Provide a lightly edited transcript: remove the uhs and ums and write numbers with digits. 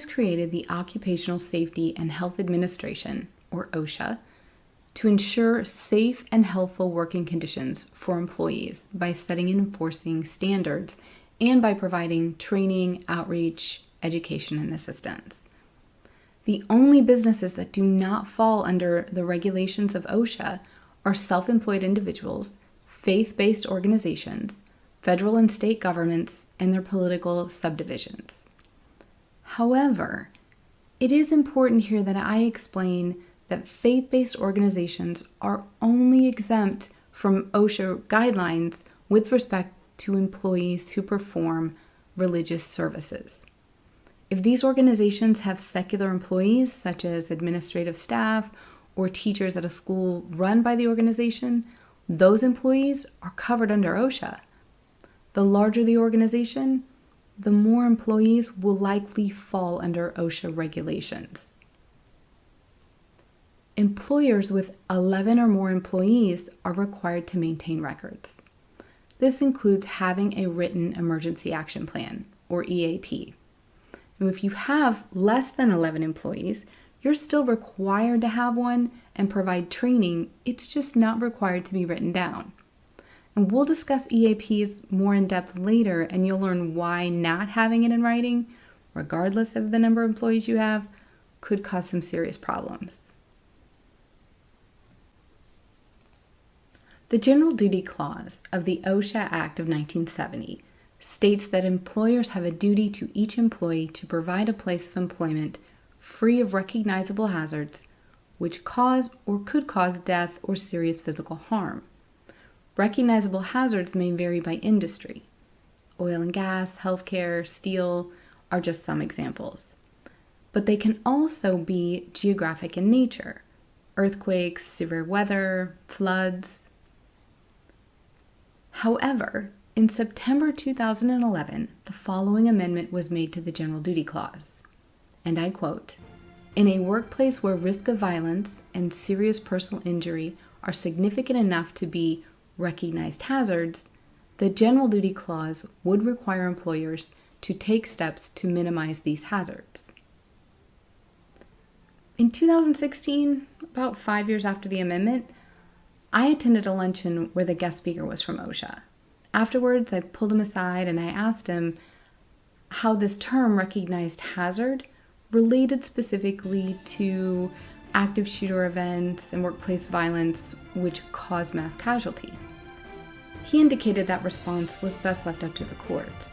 Congress created the Occupational Safety and Health Administration, or OSHA, to ensure safe and healthful working conditions for employees by setting and enforcing standards and by providing training, outreach, education, and assistance. The only businesses that do not fall under the regulations of OSHA are self-employed individuals, faith-based organizations, federal and state governments, and their political subdivisions. However, it is important here that I explain that faith-based organizations are only exempt from OSHA guidelines with respect to employees who perform religious services. If these organizations have secular employees, such as administrative staff or teachers at a school run by the organization, those employees are covered under OSHA. The larger the organization, the more employees will likely fall under OSHA regulations. Employers with 11 or more employees are required to maintain records. This includes having a written emergency action plan, or EAP. And if you have less than 11 employees, you're still required to have one and provide training. It's just not required to be written down. And we'll discuss EAPs more in depth later, and you'll learn why not having it in writing, regardless of the number of employees you have, could cause some serious problems. The General Duty Clause of the OSHA Act of 1970 states that employers have a duty to each employee to provide a place of employment free of recognizable hazards which cause or could cause death or serious physical harm. Recognizable hazards may vary by industry. Oil and gas, healthcare, steel are just some examples. But they can also be geographic in nature: earthquakes, severe weather, floods. However, in September 2011, the following amendment was made to the General Duty Clause, and I quote, "In a workplace where risk of violence and serious personal injury are significant enough to be recognized hazards, the General Duty Clause would require employers to take steps to minimize these hazards." In 2016, about 5 years after the amendment, I attended a luncheon where the guest speaker was from OSHA. Afterwards, I pulled him aside and I asked him how this term recognized hazard related specifically to active shooter events and workplace violence which cause mass casualty. He indicated that response was best left up to the courts.